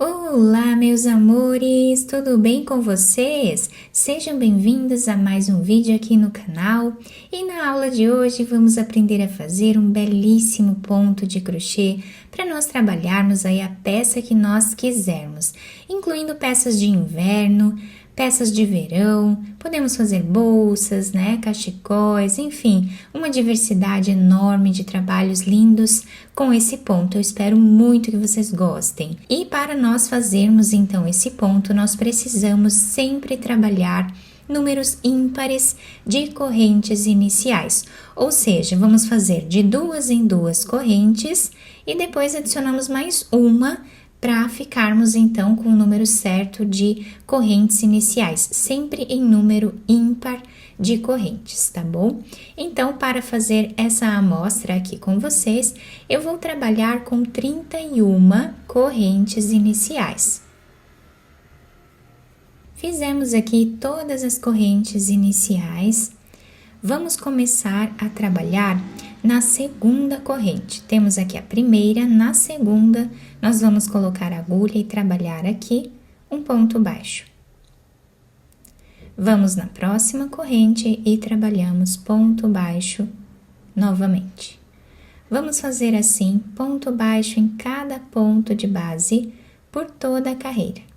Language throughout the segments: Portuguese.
Olá, meus amores, tudo bem com vocês? Sejam bem-vindos a mais um vídeo aqui no canal. E na aula de hoje vamos aprender a fazer um belíssimo ponto de crochê para nós trabalharmos aí a peça que nós quisermos, incluindo peças de inverno, peças de verão, podemos fazer bolsas, né, cachecóis, enfim, uma diversidade enorme de trabalhos lindos com esse ponto. Eu espero muito que vocês gostem. E para nós fazermos então esse ponto, nós precisamos sempre trabalhar números ímpares de correntes iniciais, ou seja, vamos fazer de duas em duas correntes e depois adicionamos mais uma para ficarmos então com o número certo de correntes iniciais, sempre em número ímpar de correntes, tá bom? Então, para fazer essa amostra aqui com vocês, eu vou trabalhar com 31 correntes iniciais. Fizemos aqui todas as correntes iniciais. Vamos começar a trabalhar na segunda corrente. Temos aqui a primeira, na segunda, nós vamos colocar a agulha e trabalhar aqui um ponto baixo. Vamos na próxima corrente e trabalhamos ponto baixo novamente. Vamos fazer assim, ponto baixo em cada ponto de base por toda a carreira.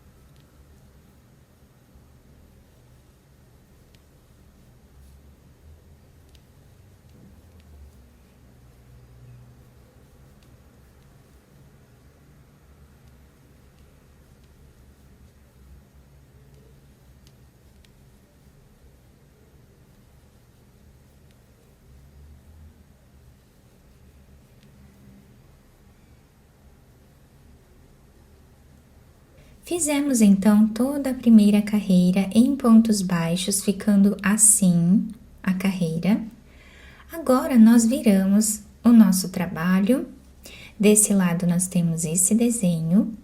Fizemos então toda a primeira carreira em pontos baixos, ficando assim a carreira. Agora, nós viramos o nosso trabalho. Desse lado, nós temos esse desenho.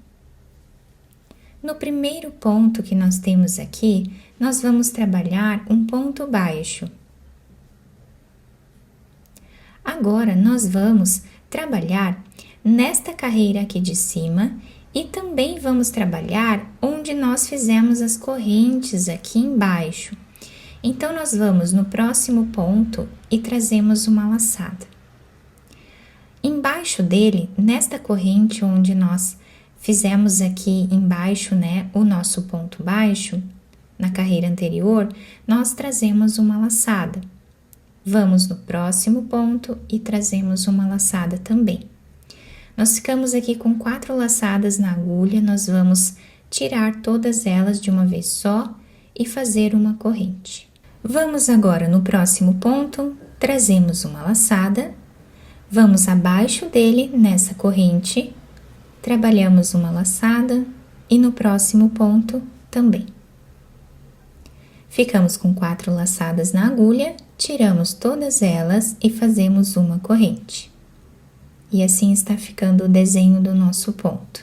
No primeiro ponto que nós temos aqui, nós vamos trabalhar um ponto baixo. Agora, nós vamos trabalhar nesta carreira aqui de cima e também vamos trabalhar onde nós fizemos as correntes aqui embaixo. Então, nós vamos no próximo ponto e trazemos uma laçada. Embaixo dele, nesta corrente onde nós fizemos aqui embaixo, né, o nosso ponto baixo, na carreira anterior, nós trazemos uma laçada. Vamos no próximo ponto e trazemos uma laçada também. Nós ficamos aqui com 4 laçadas na agulha, nós vamos tirar todas elas de uma vez só e fazer uma corrente. Vamos agora no próximo ponto, trazemos uma laçada, vamos abaixo dele nessa corrente, trabalhamos uma laçada e no próximo ponto também. Ficamos com 4 laçadas na agulha, tiramos todas elas e fazemos uma corrente. E assim está ficando o desenho do nosso ponto.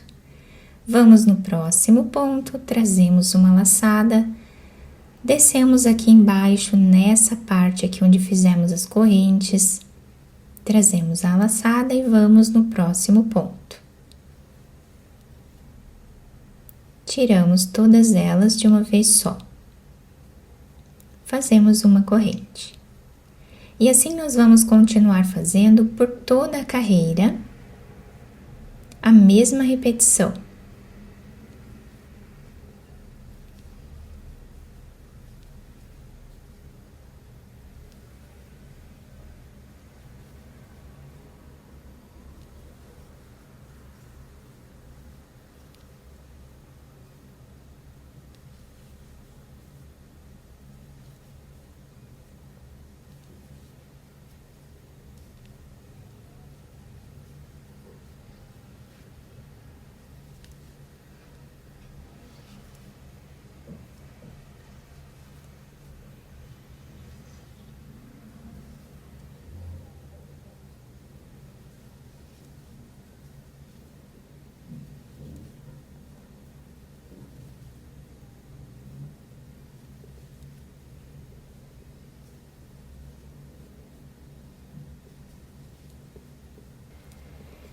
Vamos no próximo ponto, trazemos uma laçada, descemos aqui embaixo, nessa parte aqui onde fizemos as correntes, trazemos a laçada e vamos no próximo ponto. Tiramos todas elas de uma vez só. Fazemos uma corrente. E assim nós vamos continuar fazendo por toda a carreira, a mesma repetição.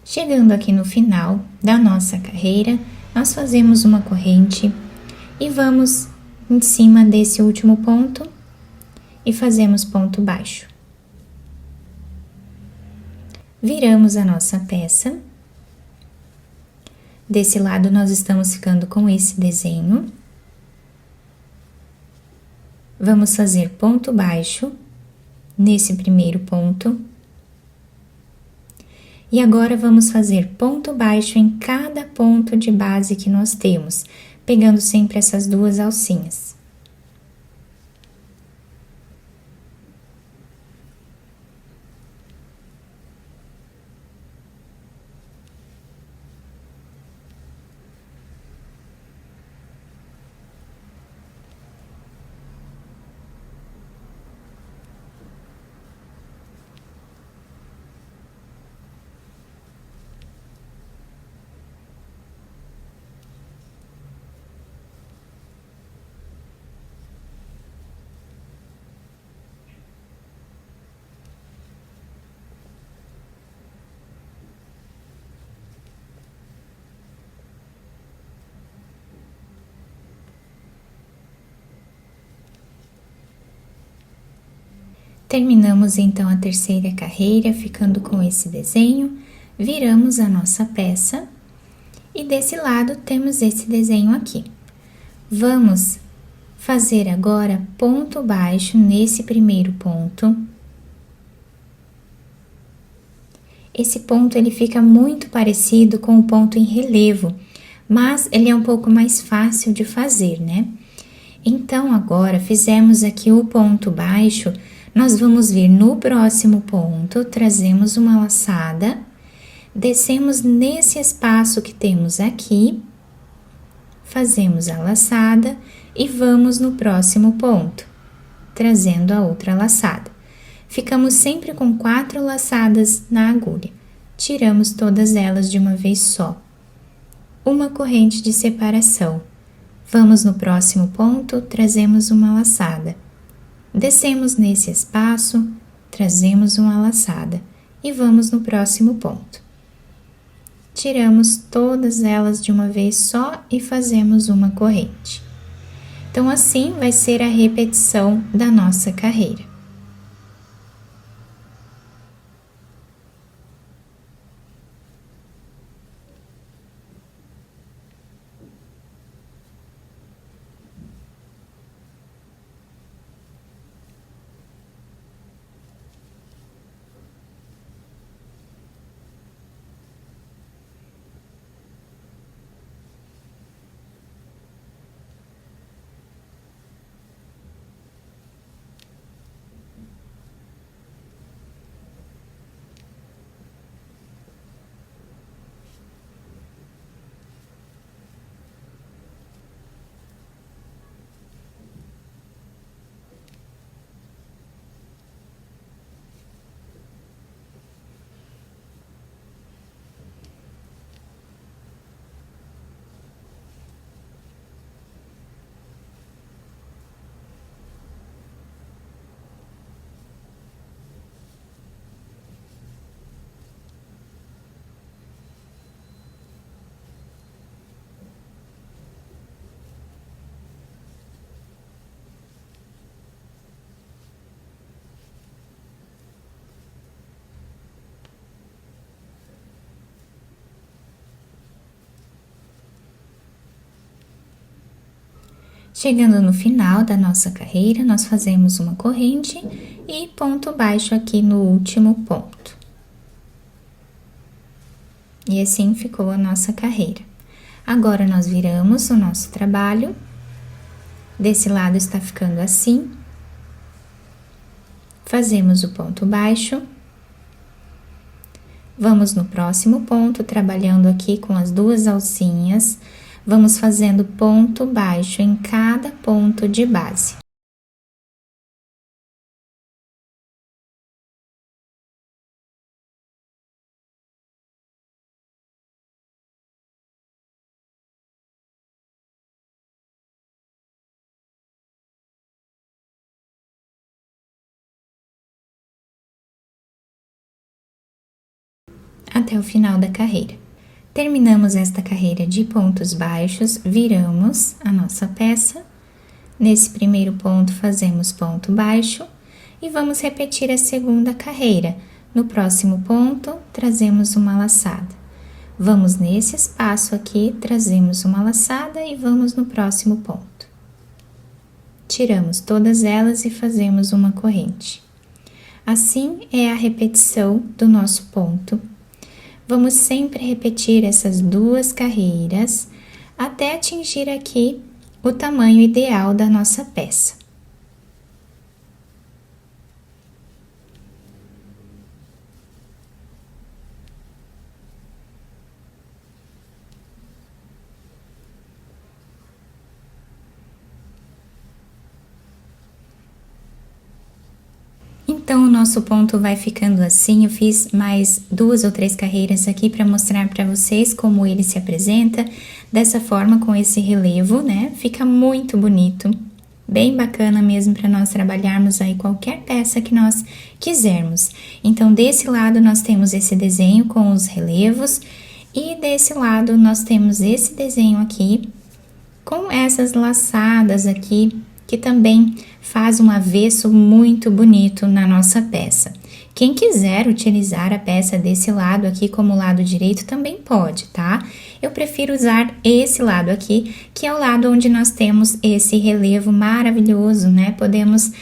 Chegando aqui no final da nossa carreira, nós fazemos uma corrente e vamos em cima desse último ponto e fazemos ponto baixo. Viramos a nossa peça. Desse lado nós estamos ficando com esse desenho. Vamos fazer ponto baixo nesse primeiro ponto. E agora vamos fazer ponto baixo em cada ponto de base que nós temos, pegando sempre essas duas alcinhas. Terminamos então a terceira carreira, ficando com esse desenho, viramos a nossa peça e desse lado temos esse desenho aqui. Vamos fazer agora ponto baixo nesse primeiro ponto. Esse ponto ele fica muito parecido com o ponto em relevo, mas ele é um pouco mais fácil de fazer, né? Então, agora fizemos aqui o ponto baixo, nós vamos vir no próximo ponto, trazemos uma laçada, descemos nesse espaço que temos aqui, fazemos a laçada e vamos no próximo ponto, trazendo a outra laçada. Ficamos sempre com 4 laçadas na agulha, tiramos todas elas de uma vez só. Uma corrente de separação. Vamos no próximo ponto, trazemos uma laçada. Descemos nesse espaço, trazemos uma laçada e vamos no próximo ponto. Tiramos todas elas de uma vez só e fazemos uma corrente. Então, assim vai ser a repetição da nossa carreira. Chegando no final da nossa carreira, nós fazemos uma corrente e ponto baixo aqui no último ponto. E assim ficou a nossa carreira. Agora, nós viramos o nosso trabalho. Desse lado está ficando assim. Fazemos o ponto baixo. Vamos no próximo ponto, trabalhando aqui com as 2 alcinhas. Vamos fazendo ponto baixo em cada ponto de base. Até o final da carreira. Terminamos esta carreira de pontos baixos, viramos a nossa peça. Nesse primeiro ponto, fazemos ponto baixo e vamos repetir a segunda carreira. No próximo ponto, trazemos uma laçada. Vamos nesse espaço aqui, trazemos uma laçada e vamos no próximo ponto. Tiramos todas elas e fazemos uma corrente. Assim é a repetição do nosso ponto. Vamos sempre repetir essas duas carreiras até atingir aqui o tamanho ideal da nossa peça. Então, o nosso ponto vai ficando assim. Eu fiz mais 2 ou 3 carreiras aqui para mostrar para vocês como ele se apresenta. Dessa forma, com esse relevo, né? Fica muito bonito, bem bacana mesmo para nós trabalharmos aí qualquer peça que nós quisermos. Então, desse lado nós temos esse desenho com os relevos e desse lado nós temos esse desenho aqui com essas laçadas aqui, que também faz um avesso muito bonito na nossa peça. Quem quiser utilizar a peça desse lado aqui como lado direito também pode, tá? Eu prefiro usar esse lado aqui, que é o lado onde nós temos esse relevo maravilhoso, né? Podemos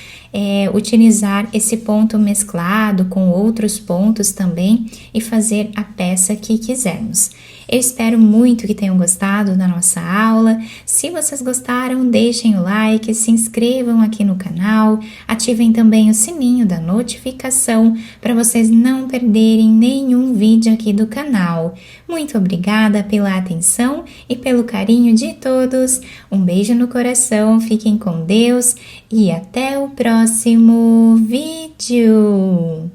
utilizar esse ponto mesclado com outros pontos também e fazer a peça que quisermos. Eu espero muito que tenham gostado da nossa aula. Se vocês gostaram, deixem o like, se inscrevam aqui no canal, ativem também o sininho da notificação para vocês não perderem nenhum vídeo aqui do canal. Muito obrigada pela atenção e pelo carinho de todos. Um beijo no coração, fiquem com Deus e até o próximo vídeo!